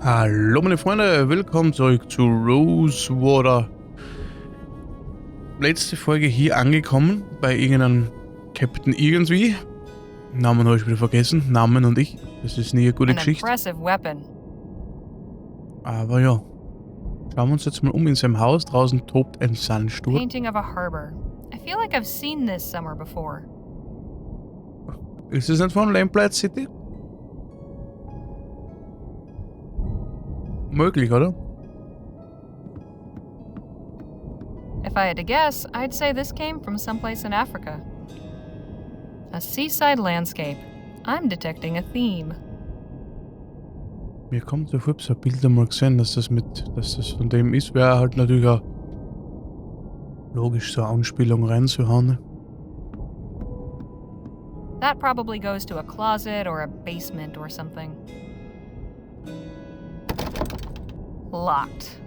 Hallo meine Freunde, willkommen zurück zu Rosewater. Letzte Folge hier angekommen, bei irgendeinem Captain irgendwie. Namen habe ich wieder vergessen, Namen und ich. Das ist nie eine gute Geschichte. Aber ja, schauen wir uns jetzt mal um in seinem Haus. Draußen tobt ein Sandsturm. Painting of a harbor. I feel like I've seen this somewhere before. Ist das nicht von Lamplight City? Möglich, oder? If I had to guess, I'd say this came from someplace in Africa. A seaside landscape. I'm detecting a theme. Mir kommt so vor, so ein Bild einmal gesehen, dass das von dem ist, wäre halt natürlich auch logisch, so eine Anspielung reinzuhauen. That probably goes to a closet or a basement or something. Locked.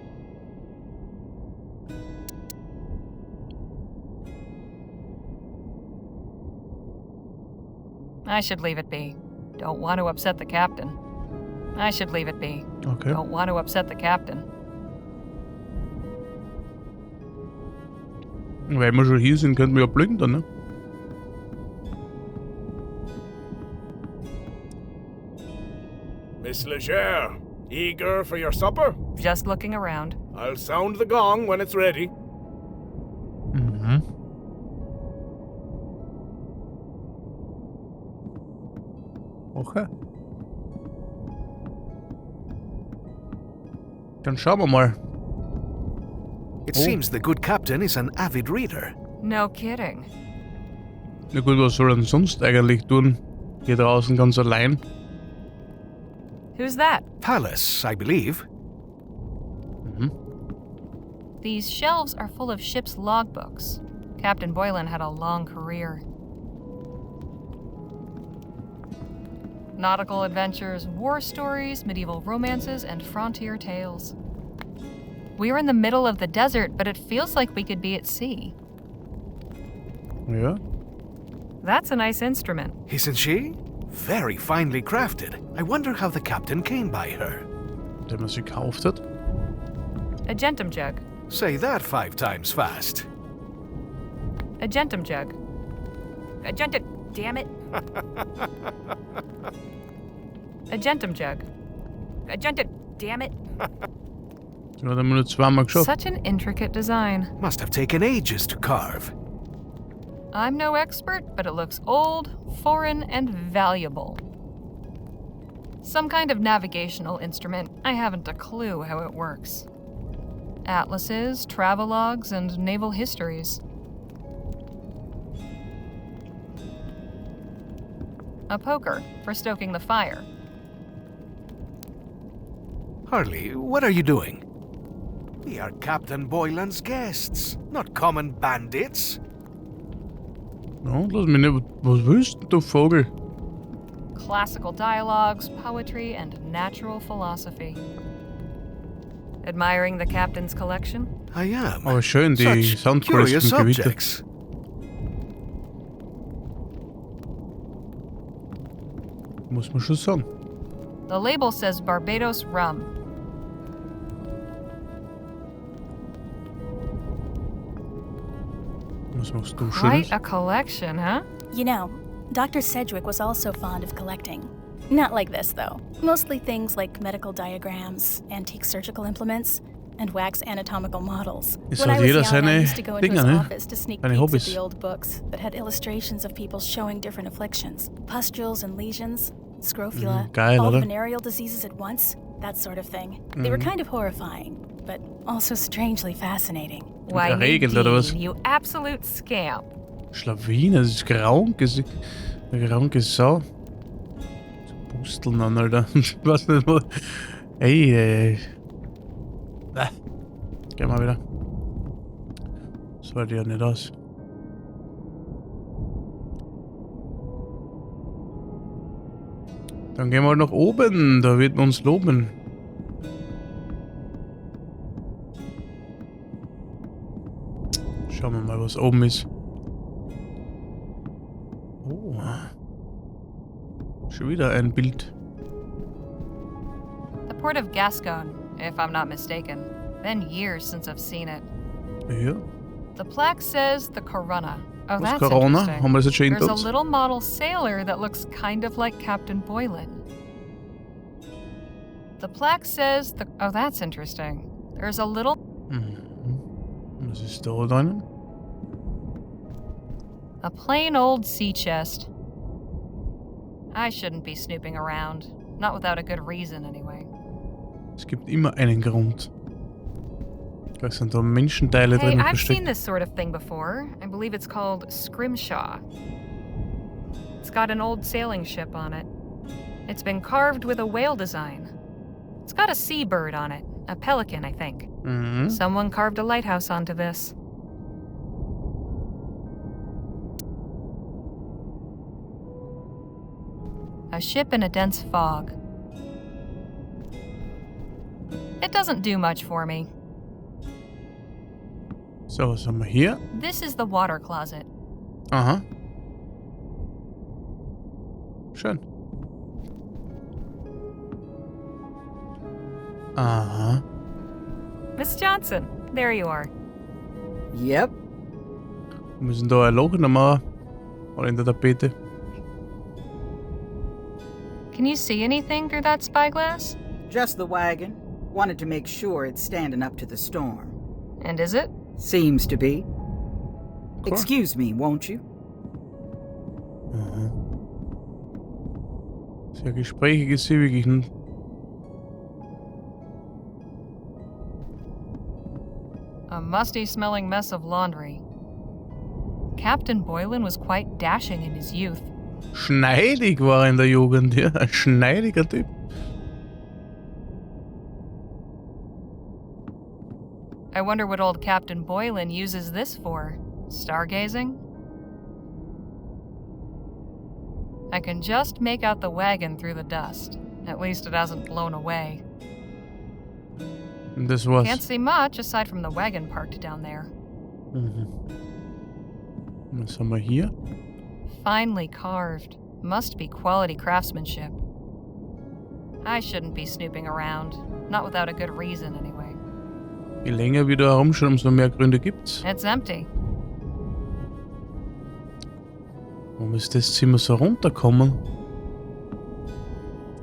I should leave it be. Don't want to upset the captain. I should leave it be. Okay. Don't want to upset the captain. Wenn wir schon hier sind, könnten wir ja plündern, ne? Miss Leger, eager for your supper? Just looking around. I'll sound the gong when it's ready. Mhm. Okay. Dann schauen wir mal. It seems the good captain is an avid reader. No kidding. Na gut, was soll er denn sonst eigentlich tun? Hier draußen ganz allein. Who's that? Palace, I believe. Mhm. These shelves are full of ship's logbooks. Captain Boylan had a long career. Nautical adventures, war stories, medieval romances, and frontier tales. We're in the middle of the desert, but it feels like we could be at sea. Ja. That's a nice instrument. Isn't she? Very finely crafted. I wonder how the captain came by her. Den man sich gekauft hat. A gentum jug. Say that 5 times fast. A gentum jug. A gentum... Damn it. A gentum jug. A gentum... Damn it. Den hat er nur zweimal geschafft. Such an intricate design. Must have taken ages to carve. I'm no expert, but it looks old, foreign, and valuable. Some kind of navigational instrument. I haven't a clue how it works. Atlases, travelogues, and naval histories. A poker for stoking the fire. Harley, what are you doing? We are Captain Boylan's guests, not common bandits. Ja, lass mich nicht. Was willst du, Vogel? Classical dialogues, poetry, and natural philosophy. Admiring the captain's collection? I am. Aber schön, die Such Soundquality curious vom Gewitter. objects. Muss man schon sagen. The label says Barbados rum. Was machst du Quite Schönes? a collection, huh? You know, Dr. Sedgwick was also fond of collecting. Not like this, though. Mostly things like medical diagrams, antique surgical implements, and wax anatomical models. Ist When I halt was jeder young, I seine used to go into Dinger, his ne? office to sneak Seine peeks Hobbys. at the old books that had illustrations of people showing different afflictions. Pustules and lesions, scrofula, geil, all oder? venereal diseases at once, that sort of thing. They were kind of horrifying, but also strangely fascinating. Why, Erregend, oder was? Nadine, you absolute scamp. Schlawine, das ist eine kranke Sau. So Pusteln an, Alter. Ich weiß nicht, wo. Ey. Geh mal wieder. Das sieht ja nicht aus. Dann gehen wir halt nach oben. Da wird man uns loben. Schauen wir mal, was oben ist. Oh. Schon wieder ein Bild. The port of Gascon, if I'm not mistaken. Been years since I've seen it. Ja. The plaque says the Corona. Oh, Was that's Corona? interesting. Haben wir das jetzt schon There's a hinter uns? little model sailor that looks kind of like Captain Boylan. The plaque says the... Oh, that's interesting. There's a little... Mhm. Was ist da drinnen? A plain old sea chest. I shouldn't be snooping around. Not without a good reason, anyway. Es gibt immer einen Grund. Vielleicht sind da Menschenteile Hey, drin I've versteckt. seen this sort of thing before. I believe it's called scrimshaw. It's got an old sailing ship on it. It's been carved with a whale design. It's got a seabird on it. A pelican, I think. Mhm. Someone carved a lighthouse onto this. A ship in a dense fog. It doesn't do much for me. So, was haben wir hier? This is the water closet. Aha. Schön. Aha. Miss Johnson, there you are. Yep. Wir müssen da ein Loch in der Mauer. Oder in der Tapete. Can you see anything through that spyglass? Just the wagon. Wanted to make sure it's standing up to the storm. And is it? Seems to be. Cool. Excuse me, won't you? Aha. Sehr gesprächig ist sie wirklich. A musty-smelling mess of laundry. Captain Boylan was quite dashing in his youth. Schneidig war er in der Jugend, ja. Ein schneidiger Typ. I wonder what old Captain Boylan uses this for. Stargazing? I can just make out the wagon through the dust. At least it hasn't blown away. Und das war's. Can't see much aside from the wagon parked down there. Mhm. Was haben wir hier? Finely carved. Must be quality craftsmanship. I shouldn't be snooping around. Not without a good reason, anyway. Je länger wir da herumschauen, umso mehr Gründe gibt's. It's empty. Warum ist das Zimmer so runtergekommen?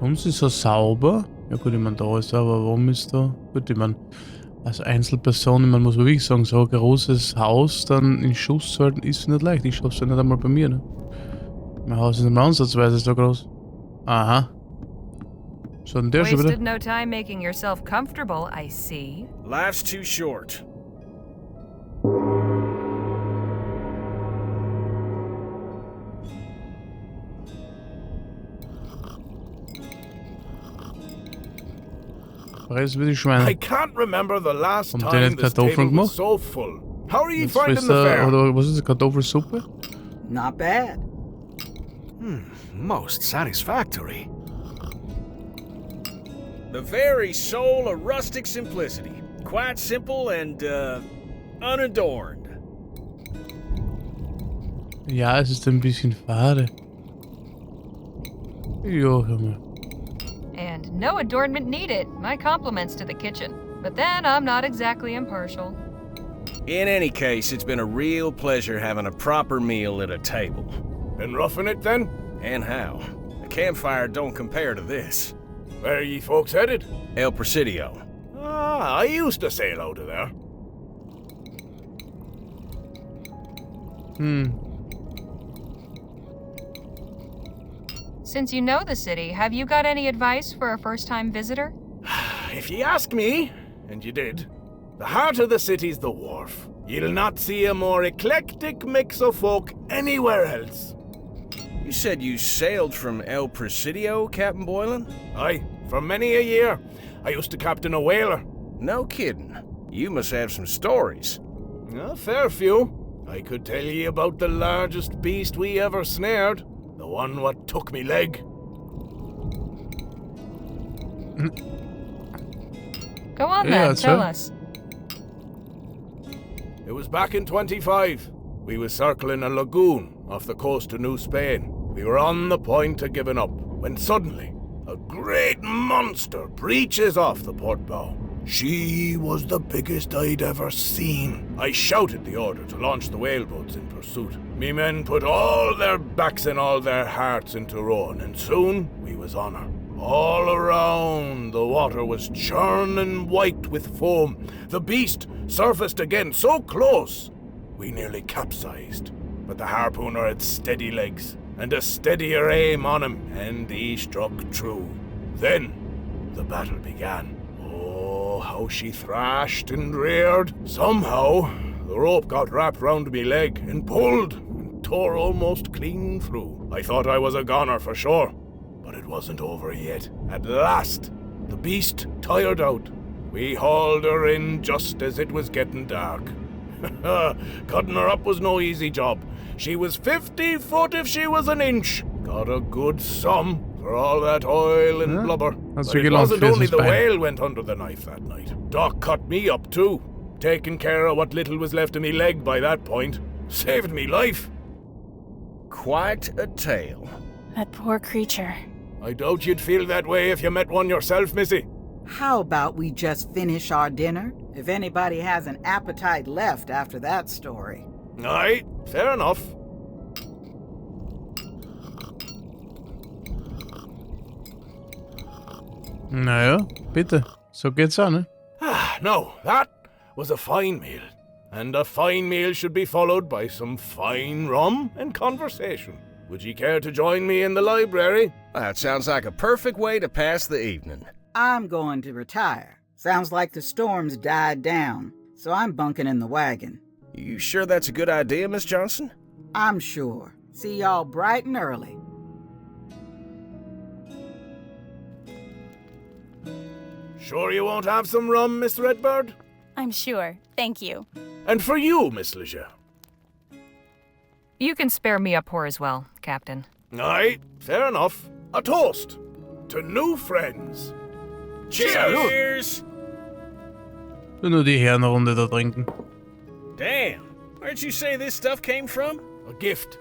Warum ist es so sauber? Ja gut, ich meine, da ist aber warum ist da... Gut, ich meine, als Einzelperson, man muss wirklich sagen, so ein großes Haus dann in Schuss zu halten, ist nicht leicht. Ich schaff's ja nicht einmal bei mir, ne? Mein Haus ist nicht mehr ansatzweise so groß. Aha. So, denn der schon wieder... Wasted no time making yourself comfortable, I see. Life's too short. Preis wie die Schweine. I can't remember the last Haben die time nicht this Kartoffeln table was gemacht? so full. How are you Jetzt finding frisst the er, fare? oder was ist das, Kartoffelsuppe? Not bad. Most satisfactory. The very soul of rustic simplicity. Quite simple and, unadorned. Ja, es ist ein bisschen fade. Jo, hör mal. And no adornment needed. My compliments to the kitchen. But then I'm not exactly impartial. In any case, it's been a real pleasure having a proper meal at a table. Been roughing it then? And how? A campfire don't compare to this. Where are ye folks headed? El Presidio. Ah, I used to sail out of there. Since you know the city, have you got any advice for a first-time visitor? If ye ask me, and you did, the heart of the city's the wharf. You'll not see a more eclectic mix of folk anywhere else. You said you sailed from El Presidio, Captain Boylan? Aye, for many a year. I used to captain a whaler. No kidding. You must have some stories. A fair few. I could tell ye about the largest beast we ever snared. The one what took me leg. Go on Yeah, then, sure. tell us. It was back in 25. We was circling a lagoon off the coast of New Spain. We were on the point of giving up, when suddenly, a great monster breaches off the port bow. She was the biggest I'd ever seen. I shouted the order to launch the whaleboats in pursuit. Me men put all their backs and all their hearts into rowing, and soon we was on her. All around, the water was churning white with foam. The beast surfaced again so close, we nearly capsized. But the harpooner had steady legs, and a steadier aim on him, and he struck true. Then, the battle began. Oh, how she thrashed and reared. Somehow, the rope got wrapped round me leg, and pulled, and tore almost clean through. I thought I was a goner for sure. But it wasn't over yet. At last, the beast tired out. We hauled her in just as it was getting dark. Cutting her up was no easy job. She was 50 foot if she was an inch. Got a good sum for all that oil and blubber. But it wasn't only the whale went under the knife that night. Doc cut me up too. Taking care of what little was left of me leg by that point. Saved me life. Quite a tale. That poor creature. I doubt you'd feel that way if you met one yourself, Missy. How about we just finish our dinner? If anybody has an appetite left after that story. Aye, fair enough. Naja, bitte. So geht's an, ne? Now, that was a fine meal. And a fine meal should be followed by some fine rum and conversation. Would ye care to join me in the library? That sounds like a perfect way to pass the evening. I'm going to retire. Sounds like the storm's died down, so I'm bunking in the wagon. You sure that's a good idea, Miss Johnson? I'm sure. See y'all bright and early. Sure you won't have some rum, Miss Redbird? I'm sure. Thank you. And for you, Miss Leger. You can spare me a pour as well, Captain. Aye, fair enough. A toast to new friends. Cheers! Nur die Herrenrunde da trinken. Damn, where'd you say this stuff came from? A gift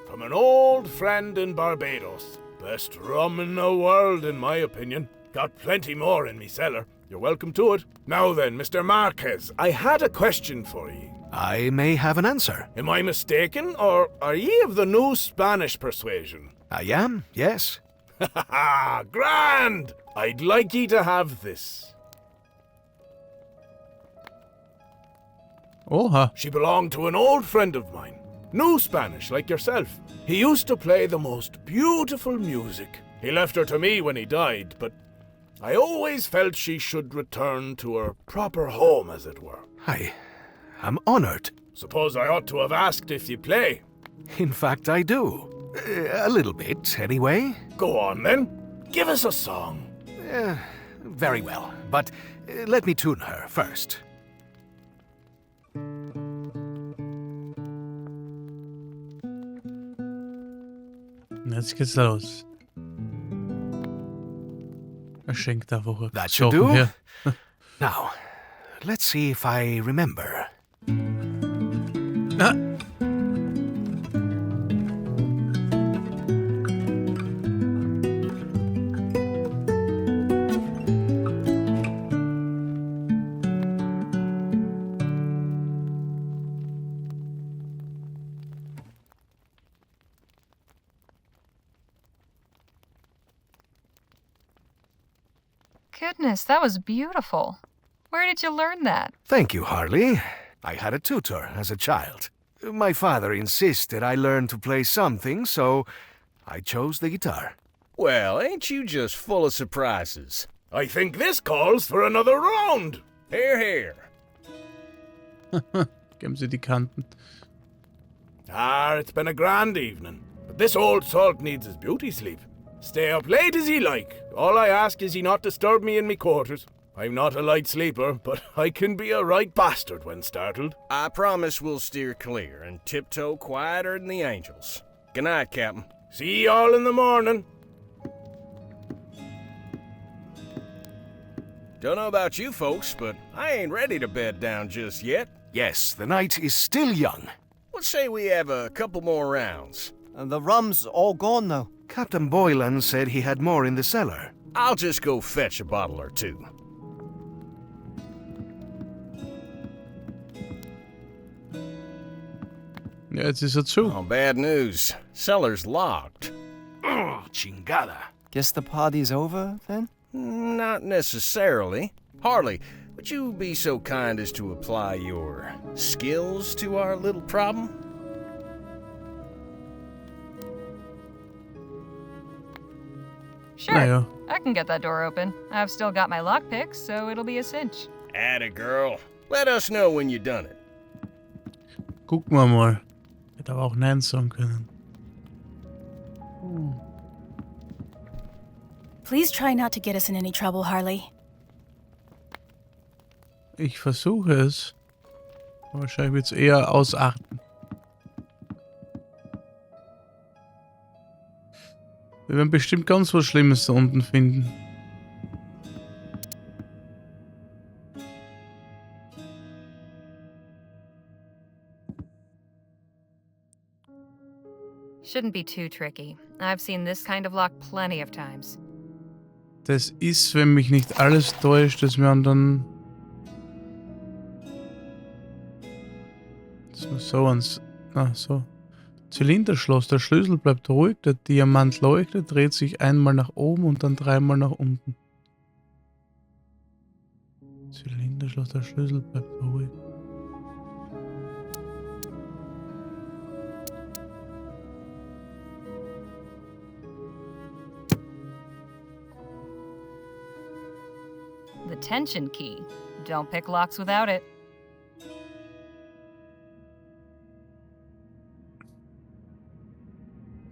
from an old friend in Barbados. Best rum in the world, in my opinion. Got plenty more in me cellar. You're welcome to it. Now then, Mr. Marquez, I had a question for ye. I may have an answer. Am I mistaken, or are ye of the new Spanish persuasion? I am, yes. Ha ha ha! Grand! I'd like ye to have this. Oha. She belonged to an old friend of mine. New Spanish, like yourself. He used to play the most beautiful music. He left her to me when he died, but I always felt she should return to her proper home, as it were. I'm honored. Suppose I ought to have asked if you play. In fact, I do. A little bit, anyway. Go on, then. Give us a song. Very well, but let me tune her first. Jetzt geht's los. Schenkt einfach That should do. her. Now, let's see if I remember. Ah. Goodness, that was beautiful. Where did you learn that? Thank you, Harley. I had a tutor as a child. My father insisted I learn to play something, so I chose the guitar. Well, ain't you just full of surprises? I think this calls for another round. Here, here. Geben Sie die Kanten. It's been a grand evening. But this old salt needs his beauty sleep. Stay up late as ye like. All I ask is ye not disturb me in me quarters. I'm not a light sleeper, but I can be a right bastard when startled. I promise we'll steer clear and tiptoe quieter than the angels. Good night, Captain. See ye all in the morning. Don't know about you folks, but I ain't ready to bed down just yet. Yes, the night is still young. Let's say we have a couple more rounds. And the rum's all gone now. Captain Boylan said he had more in the cellar. I'll just go fetch a bottle or two. Ja, jetzt ist er zu. Oh, bad news. Cellar's locked. Chingada. Guess the party's over, then? Not necessarily. Harley, would you be so kind as to apply your skills to our little problem? Sure, Naja. I can get that door open. I've still got my lockpicks, so it'll be a cinch. Atta girl. Let us know when you done it. Gucken wir mal. Hätte aber auch Nein sagen können. Please try not to get us in any trouble, Harley. Ich versuche es. Aber wahrscheinlich wird es eher ausarten. Wir werden bestimmt ganz was Schlimmes da unten finden. Shouldn't be too tricky. I've seen this kind of lock plenty of times. Das ist, wenn mich nicht alles täuscht, dass wir dann... So ans... so. Zylinderschloss. Der Schlüssel bleibt ruhig, der Diamant leuchtet, dreht sich einmal nach oben und dann dreimal nach unten. Zylinderschloss, der Schlüssel bleibt ruhig. The tension key. Don't pick locks without it.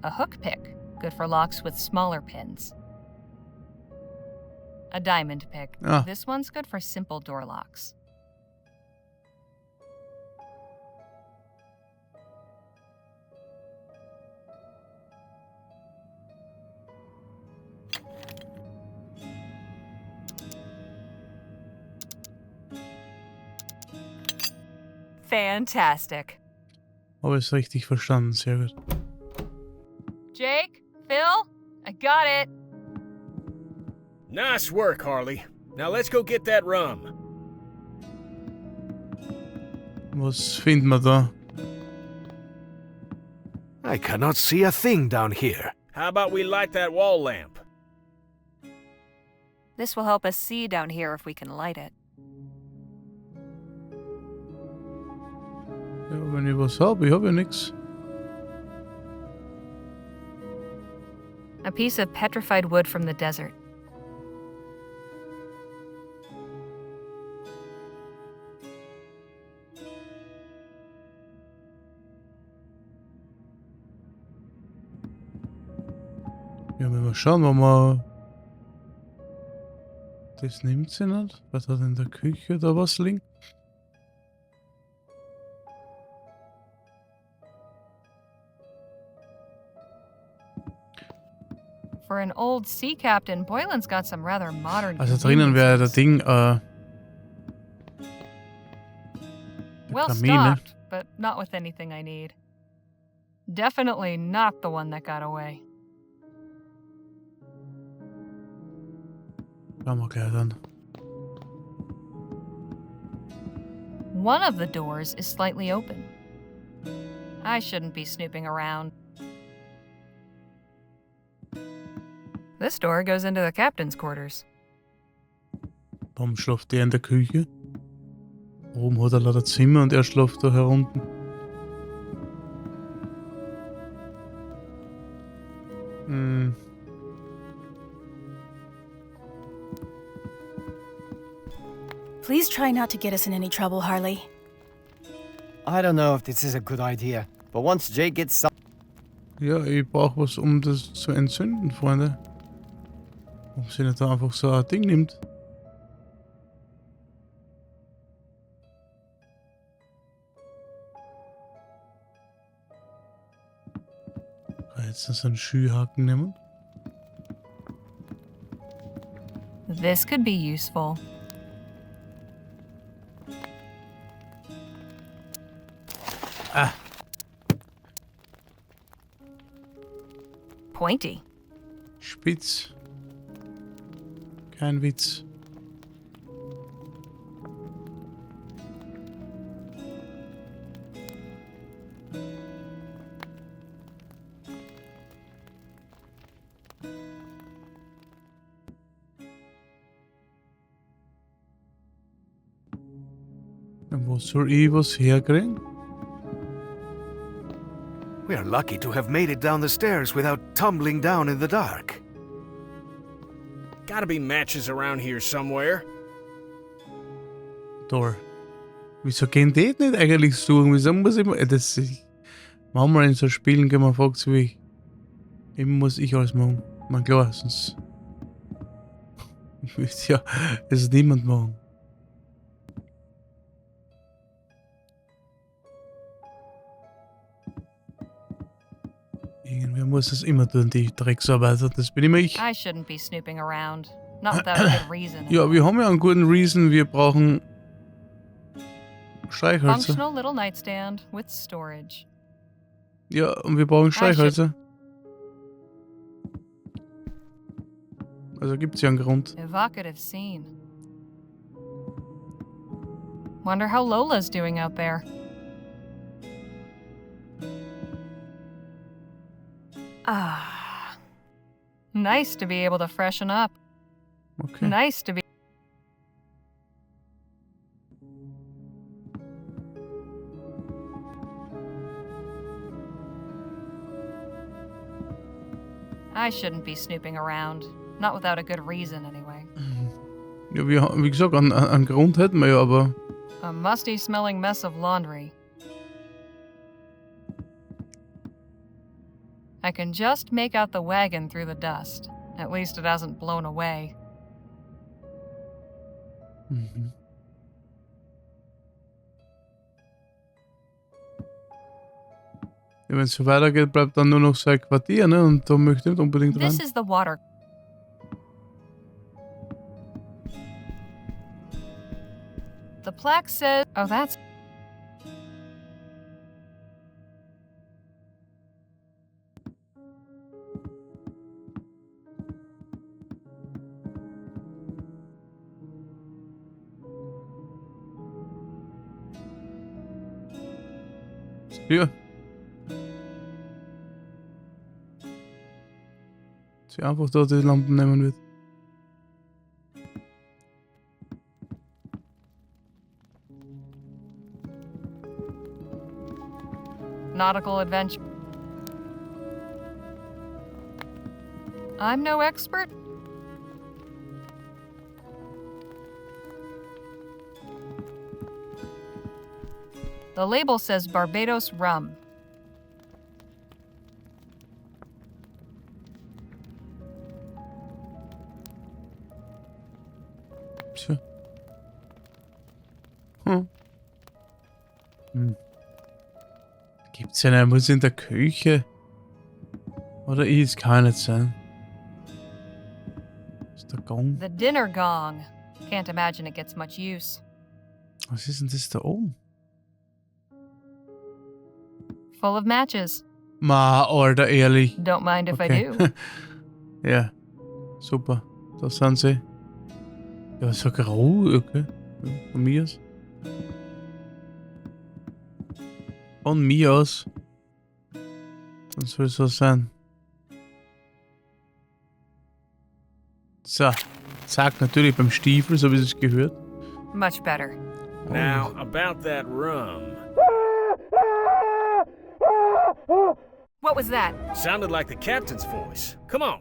A hook pick. Good for locks with smaller pins. A diamond pick. Ah. This one's good for simple door locks. Fantastic. Habe ich es richtig verstanden, sehr gut. Jake? Phil? I got it. Nice work, Harley. Now let's go get that rum. Was finden wir da? I cannot see a thing down here. How about we light that wall lamp? This will help us see down here if we can light it. Ja, wenn ich was habe, ich habe ja nichts. A piece of petrified wood from the desert. Ja, wenn wir schauen, ob wir... Das nimmt sie nicht. Was hat in der Küche da was liegen? For an old sea captain, Boylan's got some rather modern Also drinnen wäre der conveniences. Ding, der Well Kamin, ne? stocked, but not with anything I need. Definitely not the one that got away. Schauen wir gleich dann. One of the doors is slightly open. I shouldn't be snooping around. This door goes into the captain's quarters. Warum schläft der in der Küche? Oben hat er lauter Zimmer und er schläft da herunten. Hm. Please try not to get us in any trouble, Harley. I don't know if this is a good idea, but once Jake gets some... Ja, ich brauche was, um das zu entzünden, Freunde. Warum sie nicht da einfach so ein Ding nimmt? Kann ich jetzt so einen Schühaken nehmen? This could be useful. Ah, Pointy. Spitz. Kein Witz. Und wo soll ich was herkriegen? We are lucky to have made it down the stairs without tumbling down in the dark. Gotta be matches around here somewhere. Toll. Wieso gehen die nicht eigentlich suchen? Wieso muss ich mal. Das ist, manchmal in so Spielen gehen man fragt sich, wie. Immer muss ich alles machen. Man klar, sonst. Ja, es ist niemand machen. Irgendwer muss es immer tun, die Drecksarbeiter. Das bin immer ich. I shouldn't be snooping around. Not without a good reason. Ja, wir haben ja einen guten Reason. Wir brauchen Streichhölzer. Functional little nightstand with storage. Ja, und wir brauchen Streichhölzer. Also gibt's ja einen Grund. Evocative scene. Wonder how Lola's doing out there. Ah. Nice to be able to freshen up. Okay. Nice to be. I shouldn't be snooping around. Not without a good reason, anyway. Ja, wie gesagt, einen Grund hätten wir ja, aber. A musty smelling mess of laundry. I can just make out the wagon through the dust. At least it hasn't blown away. Mhm. Ja, wenn es so weitergeht, bleibt dann nur noch sein Quartier, ne? Und da möchte ich nicht unbedingt rein. This is the water. The plaque says. Oh, that's. Hier. Sie einfach dort die Lampen nehmen wird. Nautical adventure. I'm no expert. The label says Barbados rum. Tja. Gibt's ja muss in der Küche? Oder es kann nicht sein. Ist der Gong? The dinner gong. Can't imagine it gets much use. Was ist denn das da oben? Full of matches. Ma, Alter, ehrlich. Don't mind if I Okay. do. Ja, super. Da sind sie. Ja, so grau, okay. Ja, von mir aus. Von mir aus. Dann soll es so sein. So. Zack, natürlich beim Stiefel, so wie es gehört. Much better. Now, about that rum. What was that? Sounded like the captain's voice. Come on.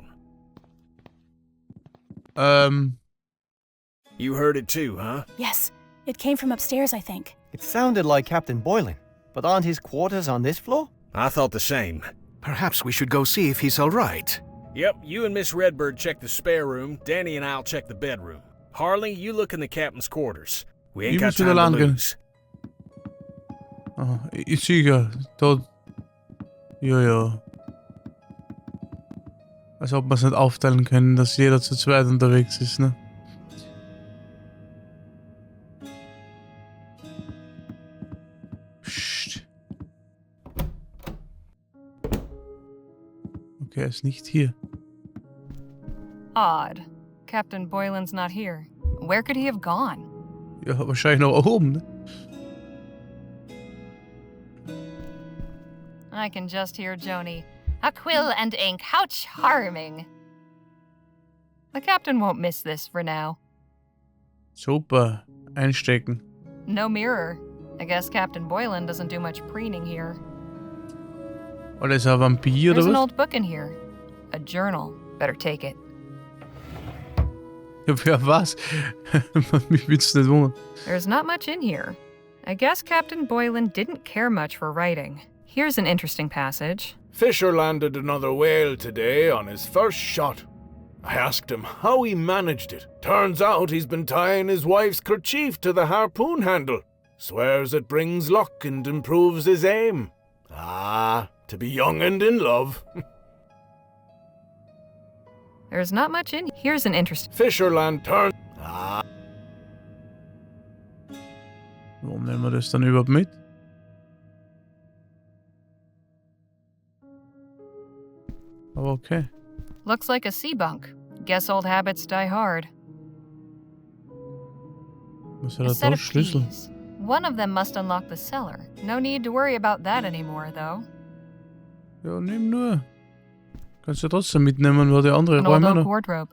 You heard it too, huh? Yes, it came from upstairs, I think. It sounded like Captain Boylan, but aren't his quarters on this floor? I thought the same. Perhaps we should go see if he's all right. Yep, you and Miss Redbird check the spare room. Danny and I'll check the bedroom. Harley, you look in the captain's quarters. We ain't You got must be time the to land gun. lose. Aha, ist sicher. Dort. Ja. Als ob wir es nicht aufteilen können, dass jeder zu zweit unterwegs ist, ne? Psst. Okay, er ist nicht hier. Odd. Captain Boylan's not here. Where could he have gone? Ja, wahrscheinlich nach oben, ne? I can just hear Joni. A quill and ink, how charming. The captain won't miss this for now. Super. Einstecken. No mirror. I guess Captain Boylan doesn't do much preening here. Oder ist er ein Vampir There's oder an was? old book in here. A journal. Better take it. Ja, wer was? Mich würd's nicht wundern. There's not much in here. I guess Captain Boylan didn't care much for writing. Here's an interesting passage. Fisher landed another whale today on his first shot. I asked him how he managed it. Turns out he's been tying his wife's kerchief to the harpoon handle. Swears it brings luck and improves his aim. Ah, to be young and in love. There's not much in. Here's an interesting. Fisherland turned. Ah. Warum nehmen wir das dann überhaupt mit? Aber okay. Looks like a sea bunk. Guess old habits die hard. Was hat A er set da? of Schlüssel. keys. One of them must unlock the cellar. No need to worry about that anymore, though. Ja, nimm nur. Kannst du trotzdem mitnehmen, weil die andere An old Räume oak noch. wardrobe.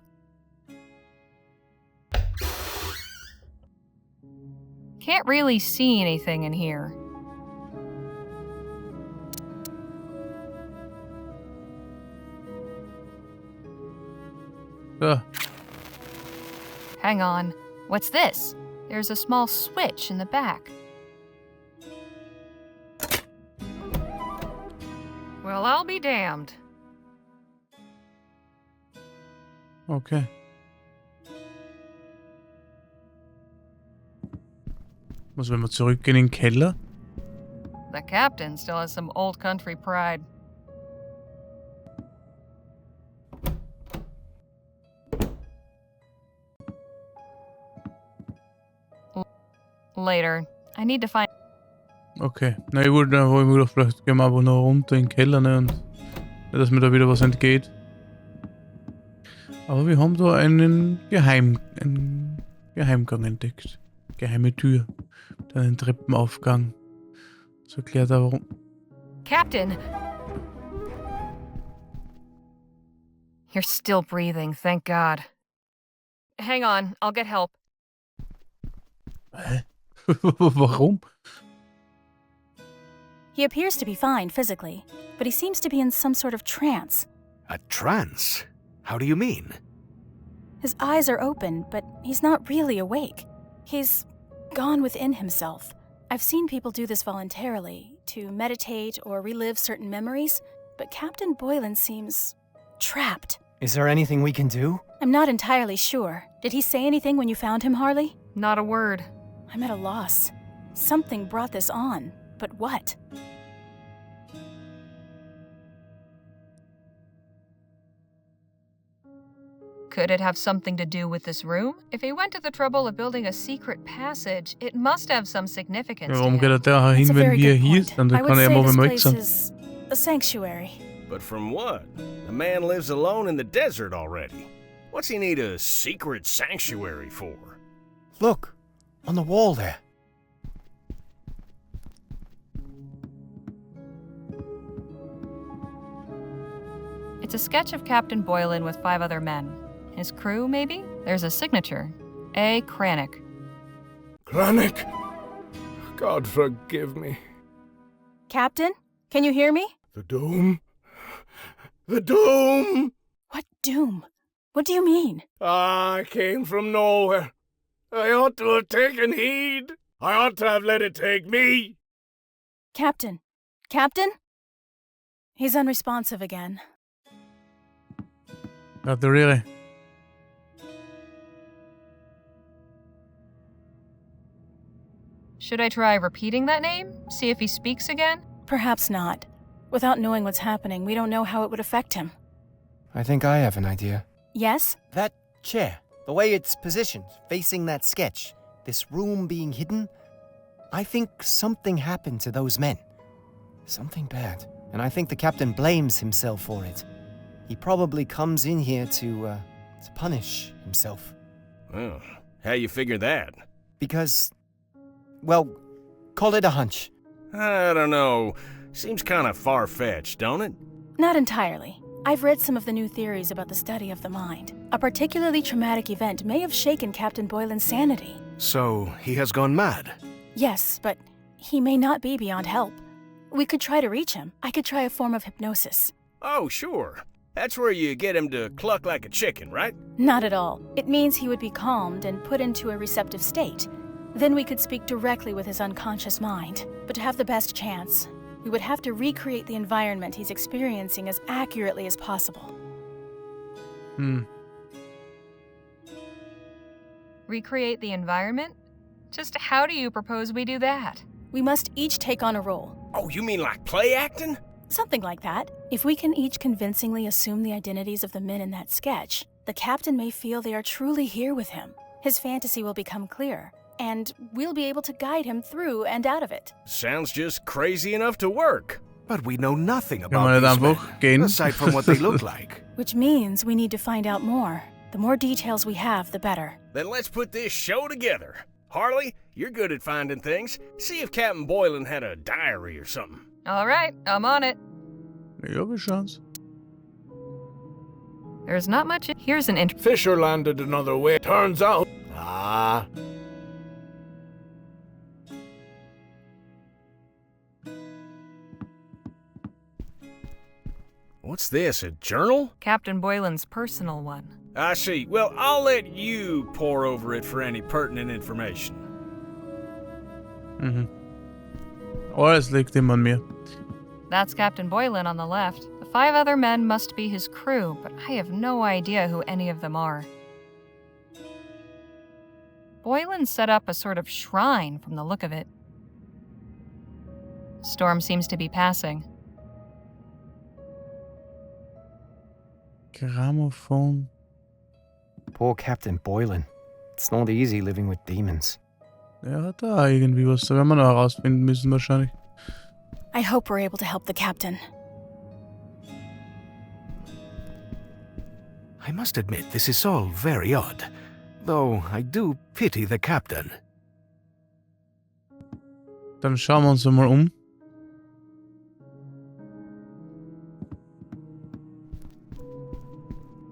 Can't really see anything in here. Ja. Hang on. What's this? There's a small switch in the back. Well, I'll be damned. Okay. Was, wenn wir zurückgehen in den Keller? The captain still has some old country pride. Later. I need to find. Okay. Na, ich wollte einfach immer gedacht, vielleicht gehen wir einfach noch runter in den Keller, ne? Und nicht, dass mir da wieder was entgeht. Aber wir haben da einen Geheimgang entdeckt. Geheime Tür. Dann einen Treppenaufgang. Das erklärt er warum. Captain! You're still breathing, thank God. Hang on, I'll get help. Hä? Warum? He appears to be fine physically, but he seems to be in some sort of trance. A trance? How do you mean? His eyes are open, but he's not really awake. He's gone within himself. I've seen people do this voluntarily, to meditate or relive certain memories, but Captain Boylan seems trapped. Is there anything we can do? I'm not entirely sure. Did he say anything when you found him, Harley? Not a word. I'm at a loss. Something brought this on, but what? Could it have something to do with this room? If he went to the trouble of building a secret passage, it must have some significance to Warum him. geht er da That's hin, a wenn very wir good hier point. sind? Dann I would kann er ja say mal, this wenn wir weg place sind. is a sanctuary. But from what? The man lives alone in the desert already. What's he need a secret sanctuary for? Look, on the wall there. It's a sketch of Captain Boylan with 5 other men. His crew, maybe? There's a signature. A. Cranach. Cranach? God forgive me. Captain, can you hear me? The doom? The doom! What doom? What do you mean? I came from nowhere. I ought to have taken heed. I ought to have let it take me. Captain? Captain? He's unresponsive again. Gratuliere. Should I try repeating that name? See if he speaks again? Perhaps not. Without knowing what's happening, we don't know how it would affect him. I think I have an idea. Yes? That chair, the way it's positioned, facing that sketch, this room being hidden, I think something happened to those men. Something bad. And I think the captain blames himself for it. He probably comes in here to to punish himself. Oh, how you figure that? Because, well, call it a hunch. I don't know. Seems kind of far-fetched, don't it? Not entirely. I've read some of the new theories about the study of the mind. A particularly traumatic event may have shaken Captain Boylan's sanity. So, he has gone mad? Yes, but he may not be beyond help. We could try to reach him. I could try a form of hypnosis. Oh, sure. That's where you get him to cluck like a chicken, right? Not at all. It means he would be calmed and put into a receptive state. Then we could speak directly with his unconscious mind. But to have the best chance, we would have to recreate the environment he's experiencing as accurately as possible. Recreate the environment? Just how do you propose we do that? We must each take on a role. Oh, you mean like play acting? Something like that. If we can each convincingly assume the identities of the men in that sketch, the captain may feel they are truly here with him. His fantasy will become clear, and we'll be able to guide him through and out of it. Sounds just crazy enough to work. But we know nothing Kann man about nicht these einfach men, gehen? aside from what they look like. Which means we need to find out more. The more details we have, the better. Then let's put this show together. Harley, you're good at finding things. See if Captain Boylan had a diary or something. All right, I'm on it. Ich habe eine Chance. There's not much. Here's an Fisher landed another way. Turns out. Ah. What's this, a journal? Captain Boylan's personal one. I see. Well, I'll let you pore over it for any pertinent information. Oh, es liegt immer an mir. That's Captain Boylan on the left. The 5 other men must be his crew, but I have no idea who any of them are. Boylan set up a sort of shrine from the look of it. Storm seems to be passing. Grammophon. Poor Captain Boylan. It's not easy living with demons. Er hat da irgendwie was. Da werden wir noch herausfinden müssen wahrscheinlich. I hope we're able to help the captain. I must admit, this is all very odd. Though I do pity the captain. Dann schauen wir uns mal um.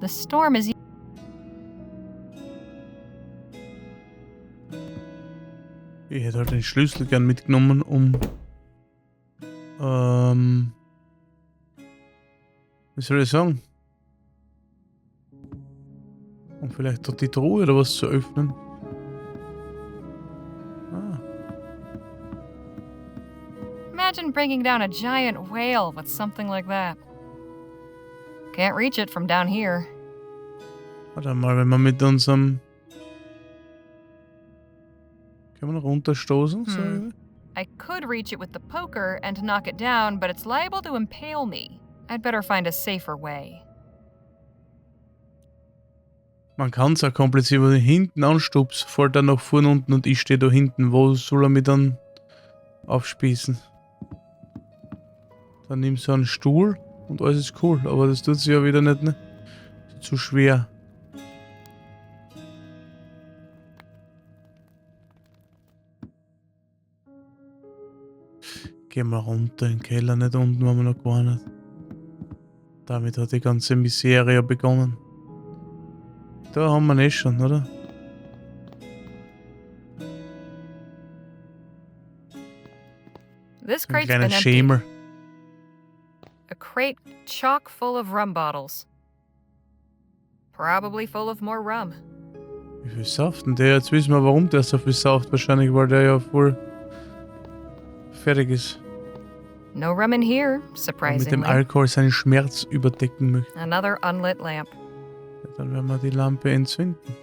The storm is. Ich hätte halt den Schlüssel gern mitgenommen, um wie soll ich sagen? Um vielleicht dort die Truhe oder was zu öffnen. Ah. Imagine bringing down a giant whale with something like that. Can't reach it from down here. Warte mal, wenn wir mit unserem... Können wir noch runterstoßen? So, I could reach it with the poker and knock it down, but it's liable to impale me. I'd better find a safer way. man kann es auch kompliziert, wenn ich hinten anstups, fällt er nach vorne unten und ich stehe da hinten. Wo soll er mich dann aufspießen? Dann nimmst du einen Stuhl und alles ist cool, aber das tut sich ja wieder nicht, ne? Ist zu schwer. Gehen wir runter in den Keller, nicht unten, waren wir noch gar nicht. Damit hat die ganze Miserie begonnen. Da haben wir ihn eh schon, oder? This Ein crate's kleiner been empty. Schemer. A crate chock full of rum bottles. Probably full of more rum. Wie viel sauft denn der? Jetzt wissen wir, warum der so viel sauft. Wahrscheinlich, weil der ja voll fertig ist. No rum in here, Und mit dem surprisingly. Alkohol seinen Schmerz überdecken möchte. Another unlit lamp. Ja, dann werden wir die Lampe entzünden.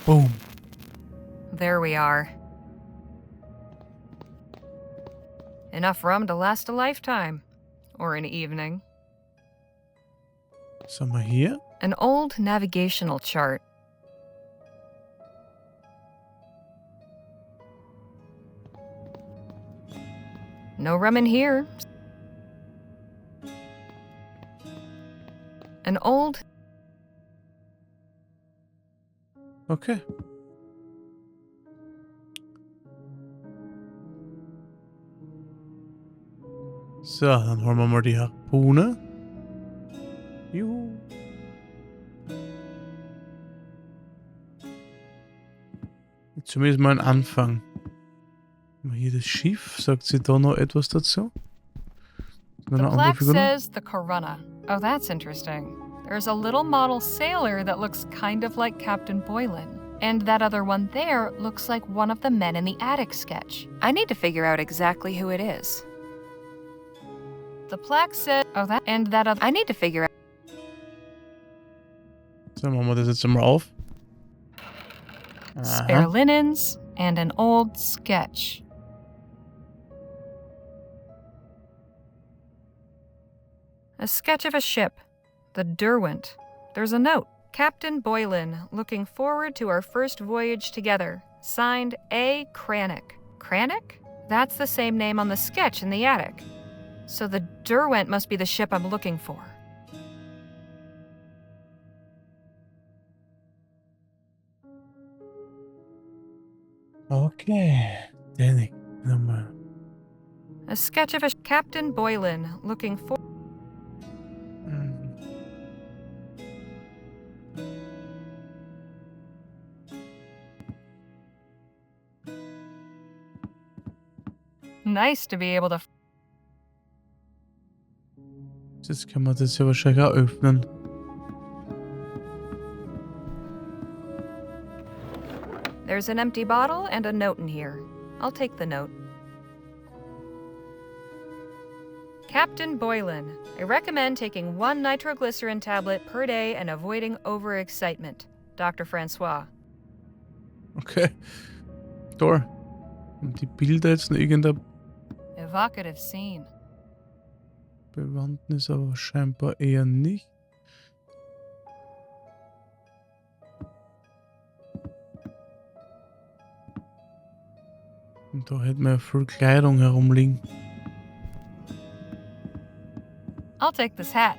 Boom. There we are. Enough rum to last a lifetime. Or an evening. Was haben wir hier? An old navigational chart. No rum in here. An old... Okay. So, dann holen wir mal die Harpune. Juhu. Jetzt zumindest mal ein Anfang. Hier das Schiff. Sagt sie da noch etwas dazu? The plaque says the Corunna. Oh, that's interesting. There's a little model sailor that looks kind of like Captain Boylan. And that other one there looks like one of the men in the attic sketch. I need to figure out exactly who it is. The plaque said, I need to figure out. So, machen wir das jetzt mal auf. Spare linens and an old sketch. A sketch of a ship, the Derwent. There's a note. Captain Boylan, looking forward to our first voyage together. Signed A. Cranach. Cranach? That's the same name on the sketch in the attic. So the Derwent must be the ship I'm looking for. Okay. Danny, nochmal. A sketch of a Captain Boylan, looking for... Nice to be able to... Jetzt kann man das ja wahrscheinlich auch öffnen. There's an empty bottle and a note in here. I'll take the note. Captain Boylan, I recommend taking 1 nitroglycerin tablet per day and avoiding overexcitement. Dr. Francois. Okay. Tor. Und die Bilder jetzt noch irgendeine Evocative scene. Bewandtnis, aber scheinbar eher nicht. Und da hätten wir ja viel Kleidung herumliegen. I'll take this hat.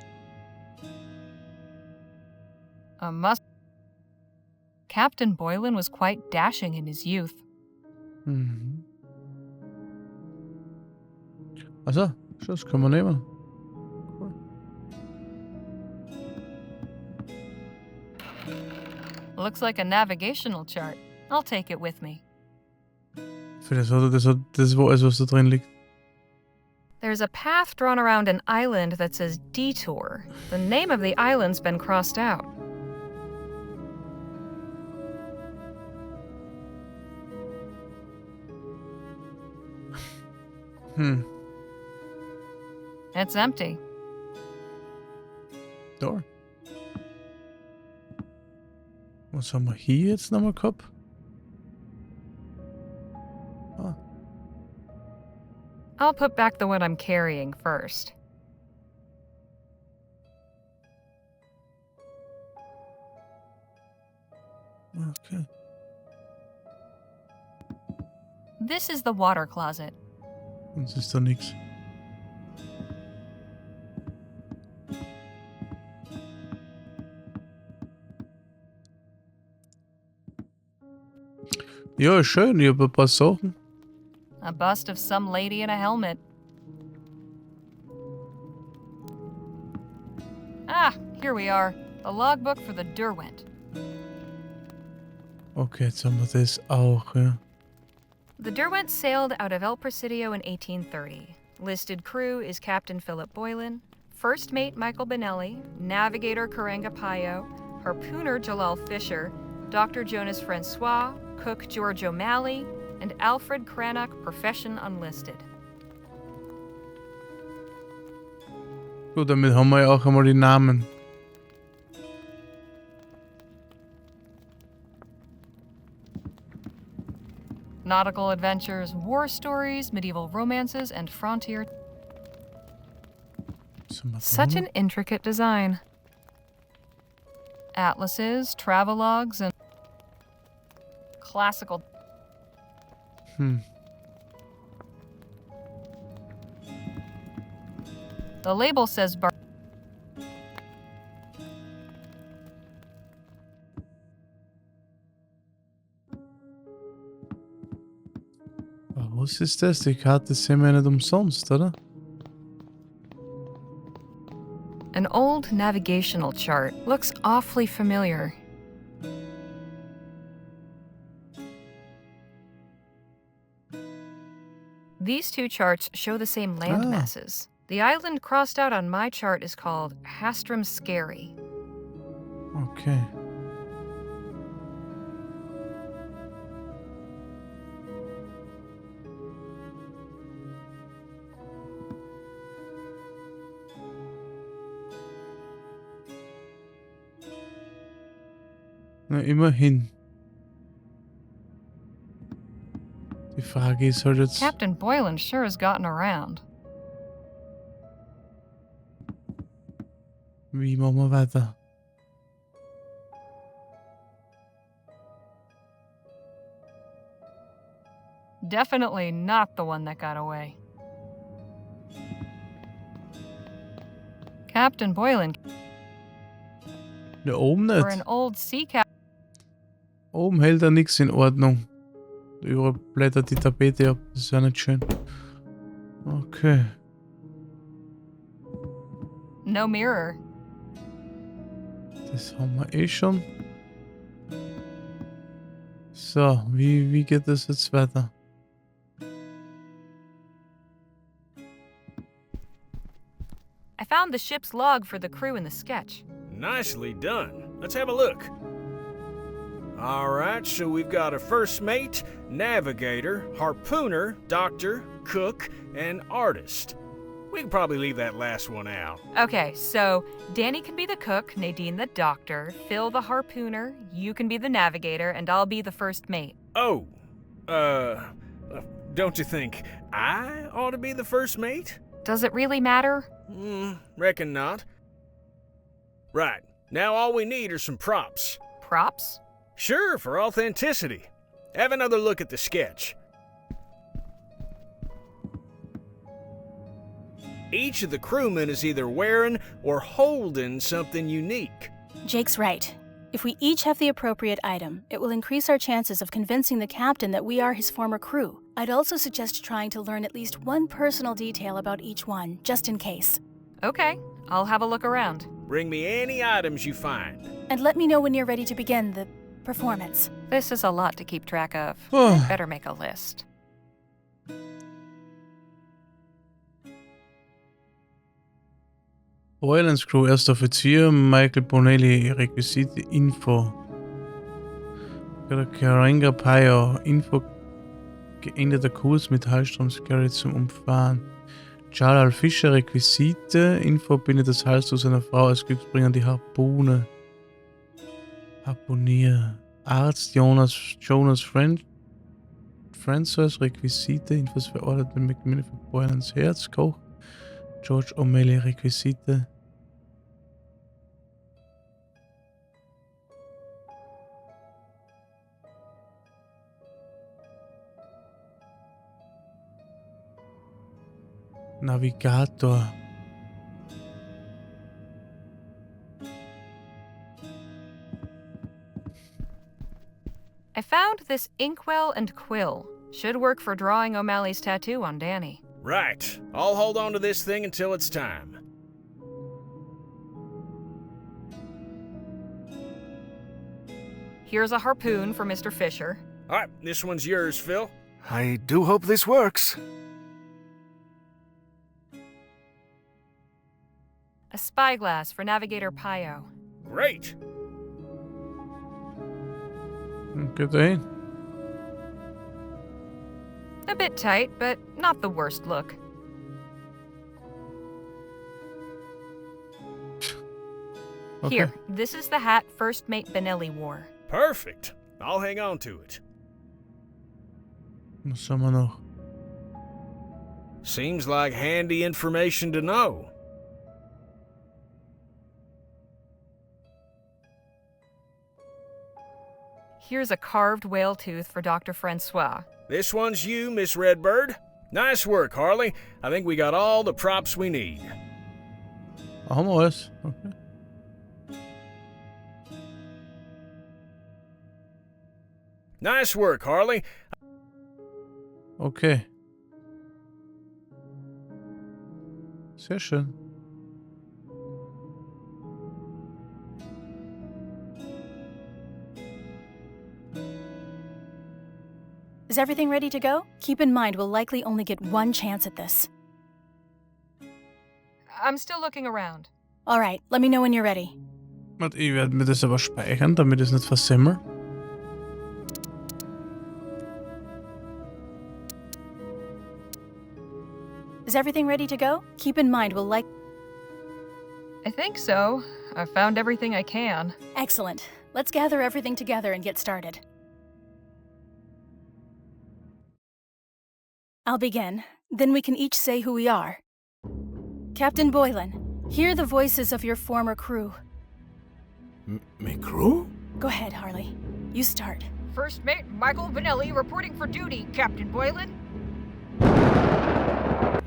A must. Captain Boylan was quite dashing in his youth. Mhm. Also, das kann man nehmen. Cool. Looks like a navigational chart. I'll take it with me. Vielleicht hat er das war alles, was da drin liegt. There's a path drawn around an island that says Detour. The name of the island's been crossed out. It's empty. Da. Was haben wir hier jetzt nochmal gehabt? Ah. I'll put back the one I'm carrying first. Okay. This is the water closet. Sonst ist da nichts. Ja, schön. Ich habe ein paar Sachen. A bust of some lady in a helmet. Ah, here we are. The logbook for the Derwent. Okay, jetzt haben wir das auch, ja. The Derwent sailed out of El Presidio in 1830. Listed crew is Captain Philip Boylan, First Mate Michael Benelli, Navigator Karenga Payo, Harpooner Jalal Fisher, Dr. Jonas Francois, Cook George O'Malley, and Alfred Cranach, Profession Unlisted. Gut, damit haben wir ja auch einmal die Namen. Nautical adventures, war stories, medieval romances, and frontier. Such an intricate design. Atlases, travelogues, and classical. The label says Was ist das? Die Karte sehen wir nicht umsonst, oder? An old navigational chart looks awfully familiar. These two charts show the same land Ah. masses. The island crossed out on my chart is called Hastram Skerry. Okay. Na, immerhin. Die Frage ist halt jetzt... Captain Boylan sure has gotten around. Wie machen wir weiter? Definitely not the one that got away. Captain Boylan, Da oben for an nicht. old sea captain. Oben hält er nichts in Ordnung. Überall blättert die Tapete ab. Das ist ja nicht schön. Okay. No mirror. Das haben wir eh schon. So, wie geht das jetzt weiter? I found the ship's log for the crew in the sketch. Nicely done. Let's have a look. All right, so we've got a first mate, navigator, harpooner, doctor, cook, and artist. We can probably leave that last one out. Okay, so Danny can be the cook, Nadine the doctor, Phil the harpooner, you can be the navigator, and I'll be the first mate. Oh, don't you think I ought to be the first mate? Does it really matter? Reckon not. Right, now all we need are some props. Props? Sure, for authenticity. Have another look at the sketch. Each of the crewmen is either wearing or holding something unique. Jake's right. If we each have the appropriate item, it will increase our chances of convincing the captain that we are his former crew. I'd also suggest trying to learn at least one personal detail about each one, just in case. Okay, I'll have a look around. Bring me any items you find. And let me know when you're ready to begin the performance. This is a lot to keep track of. Oh. I'd better make a list. Roylands Crew, erster Offizier, Michael Bonelli, Requisite, Info. Karenga Payo, Info, geänderter Kurs mit Hallstrom-Skerry zum Umfahren. Jalal Fischer, Requisite, Info, bindet das Halstuch seiner Frau als Glücksbringer die Harpune. Harpunier. Arzt Jonas Francis, Requisite, Infos verordnet mit Macmillan für Boylans Herz, Koch. George O'Malley, Requisite. Navigator. I found this inkwell and quill. Should work for drawing O'Malley's tattoo on Danny. Right, I'll hold on to this thing until it's time. Here's a harpoon for Mr. Fisher. All right, this one's yours, Phil. I do hope this works. A spyglass for Navigator Pio. Great. Geht dahin. A bit tight, but not the worst look. Okay. Here, this is the hat First Mate Benelli wore. Perfect. I'll hang on to it. Was haben wir noch? Seems like handy information to know. Here's a carved whale tooth for Dr. Francois. This one's you, Miss Redbird. Nice work, Harley. I think we got all the props we need. Haben wir alles? Okay. Nice work, Harley. Okay. Sehr schön. Is everything ready to go? Keep in mind, we'll likely only get one chance at this. I'm still looking around. All right, let me know when you're ready. Und ich werde mir das aber speichern, damit es nicht versimmelt. Is everything ready to go? Keep in mind, we'll I think so. I've found everything I can. Excellent. Let's gather everything together and get started. I'll begin. Then we can each say who we are. Captain Boylan, hear the voices of your former crew. Me crew? Go ahead, Harley. You start. First Mate Michael Vanelli reporting for duty, Captain Boylan.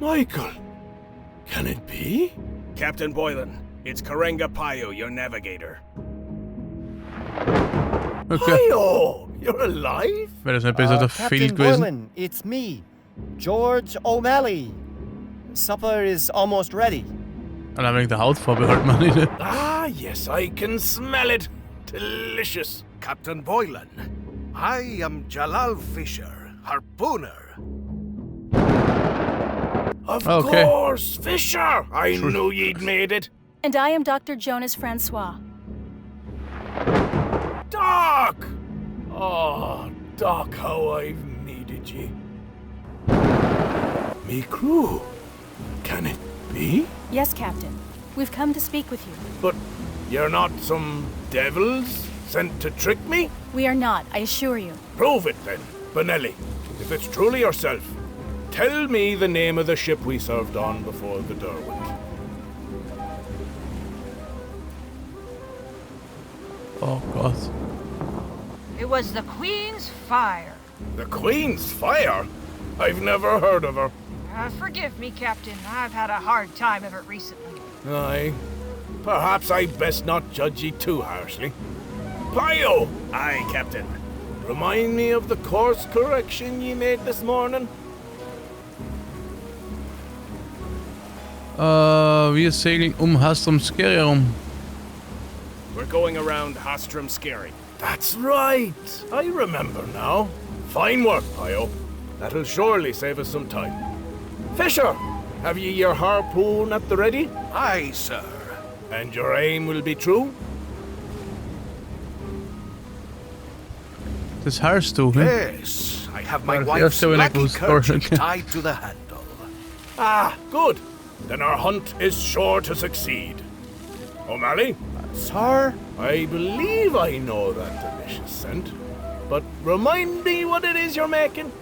Michael, can it be? Captain Boylan, it's Karenga Payo, your navigator. Okay. Hiyo, you're alive? Wäre das nicht besser der Phil Captain gewesen? Boylan, it's me, George O'Malley. Supper is almost ready. Allein wegen der Hautfarbe halt man nicht. Ah, yes, I can smell it. Delicious. Captain Boylan, I am Jalal Fisher, harpooner. Of Okay. course, Fisher. I knew you'd made it. And I am Dr. Jonas Francois. Doc! Oh, Doc, how I've needed ye. Me crew. Can it be? Yes, Captain. We've come to speak with you. But you're not some devils sent to trick me? We are not, I assure you. Prove it then, Benelli. If it's truly yourself, tell me the name of the ship we served on before the Derwent. Oh Gott. It was the Queen's Fire. The Queen's Fire? I've never heard of her. Forgive me, Captain. I've had a hard time of it recently. Aye. Perhaps I'd best not judge ye too harshly. Pio! Aye, Captain. Remind me of the course correction ye made this morning. Wir segeln Hastrum Skeri herum. We're going around Hastrum Scary. That's right. I remember now. Fine work, Pio. That'll surely save us some time. Fisher, have ye your harpoon at the ready? Aye, sir. And your aim will be true? Das hörst du, ne? Yes, I have my Well, wife's yes, when I lucky was kerchief scoring. tied to the handle. Ah, good. Then our hunt is sure to succeed. O'Malley, Sir? I believe I know that delicious scent. But remind me what it is you're making.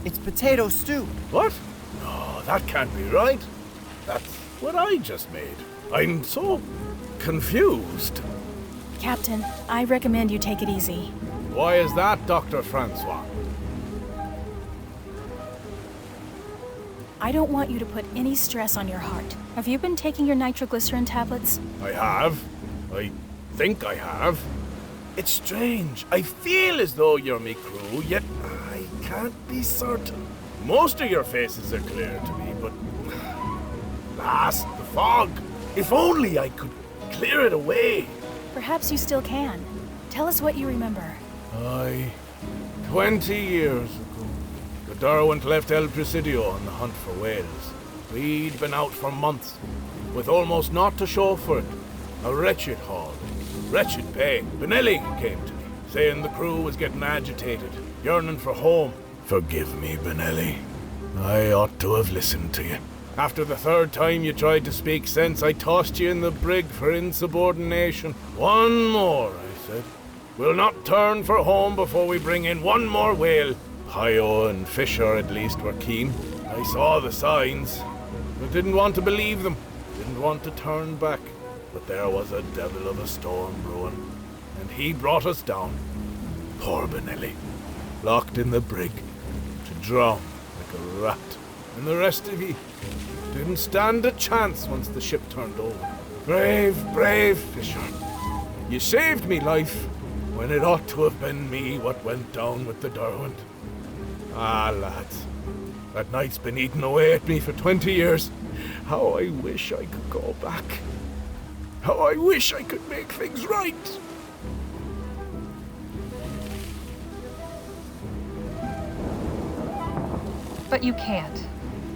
It's potato stew. What? No, that can't be right. That's what I just made. I'm so confused. Captain, I recommend you take it easy. Why is that, Dr. Francois? I don't want you to put any stress on your heart. Have you been taking your nitroglycerin tablets? I have. I think I have. It's strange. I feel as though you're me crew, yet I can't be certain. Most of your faces are clear to me, but... Blast the fog! If only I could clear it away. Perhaps you still can. Tell us what you remember. Aye. 20 years ago, the Derwent left El Presidio on the hunt for whales. We'd been out for months, with almost naught to show for it. A wretched haul, wretched pay. Benelli came to me, saying the crew was getting agitated, yearning for home. Forgive me, Benelli. I ought to have listened to you. After the third time you tried to speak sense, I tossed you in the brig for insubordination. One more, I said. We'll not turn for home before we bring in one more whale. Pio and Fisher, at least, were keen. I saw the signs, but didn't want to believe them. Didn't want to turn back. But there was a devil of a storm brewing, and he brought us down. Poor Benelli, locked in the brig, to drown like a rat. And the rest of ye didn't stand a chance once the ship turned over. Brave, brave Fisher. You saved me life, when it ought to have been me what went down with the Derwent. Ah, lads, that night's been eating away at me for 20 years. How I wish I could go back. How I wish I could make things right. But you can't.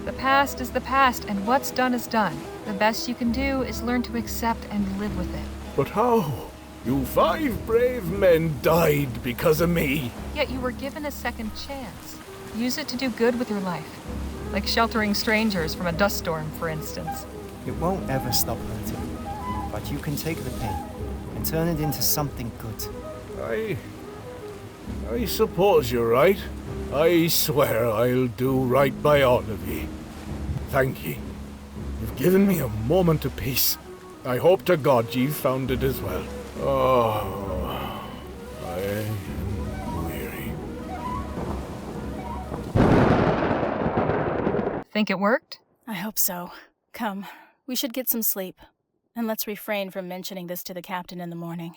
The past is the past, and what's done is done. The best you can do is learn to accept and live with it. But how? You 5 brave men died because of me. Yet you were given a second chance. Use it to do good with your life. Like sheltering strangers from a dust storm, for instance. It won't ever stop hurting. But you can take the pain and turn it into something good. I suppose you're right. I swear I'll do right by all of ye. Thank ye. You've given me a moment of peace. I hope to God you've found it as well. Oh, I am weary. Think it worked? I hope so. Come, we should get some sleep. And let's refrain from mentioning this to the captain in the morning.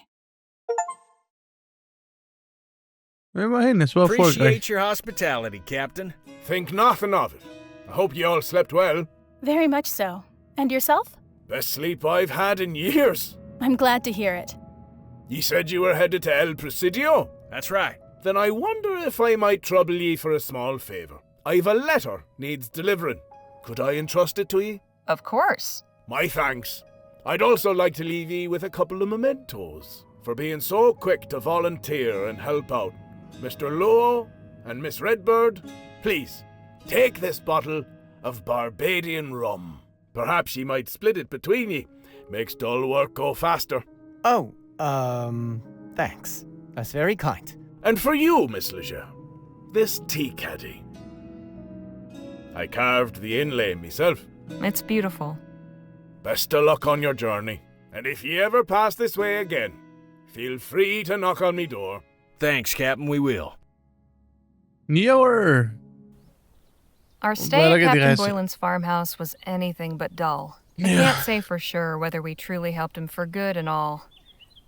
Imagine, es war erfolgreich. Appreciate your hospitality, Captain. Think nothing of it. I hope you all slept well. Very much so. And yourself? Best sleep I've had in years. I'm glad to hear it. Ye said you were headed to El Presidio? That's right. Then I wonder if I might trouble ye for a small favour. I've a letter needs delivering. Could I entrust it to ye? Of course. My thanks. I'd also like to leave ye with a couple of mementos for being so quick to volunteer and help out. Mr. Lowe and Miss Redbird, please, take this bottle of Barbadian rum. Perhaps ye might split it between ye. Makes dull work go faster. Oh, thanks. That's very kind. And for you, Miss Leger, this tea caddy. I carved the inlay myself. It's beautiful. Best of luck on your journey. And if ye ever pass this way again, feel free to knock on me door. Thanks, Captain, we will. Jahre. Our stay at die Captain Reise. Boylan's farmhouse was anything but dull. I can't say for sure whether we truly helped him for good and all.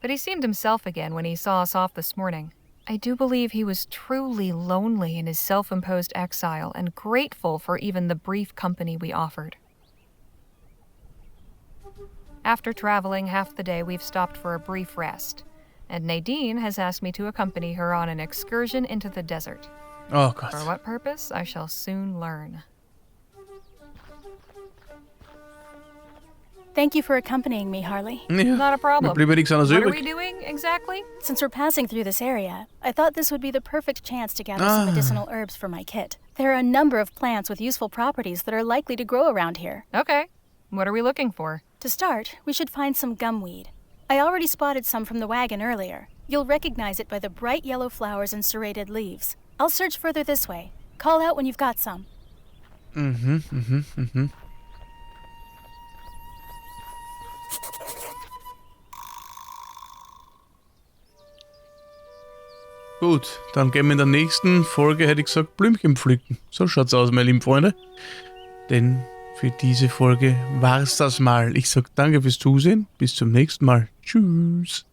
But he seemed himself again when he saw us off this morning. I do believe he was truly lonely in his self-imposed exile and grateful for even the brief company we offered. After traveling half the day, we've stopped for a brief rest, and Nadine has asked me to accompany her on an excursion into the desert. Oh For Gott. what purpose, I shall soon learn. Thank you for accompanying me, Harley. Ja, Not a problem. mir blieb ja nichts anderes What are we übrig. doing exactly? Since we're passing through this area, I thought this would be the perfect chance to gather some medicinal herbs for my kit. There are a number of plants with useful properties that are likely to grow around here. Okay. What are we looking for? To start, we should find some gumweed. I already spotted some from the wagon earlier. You'll recognize it by the bright yellow flowers and serrated leaves. I'll search further this way. Call out when you've got some. Gut, dann gehen wir in der nächsten Folge, hätte ich gesagt, Blümchen pflücken. So schaut's aus, meine lieben Freunde. Denn für diese Folge war's das mal. Ich sag danke fürs Zusehen. Bis zum nächsten Mal. Tschüss.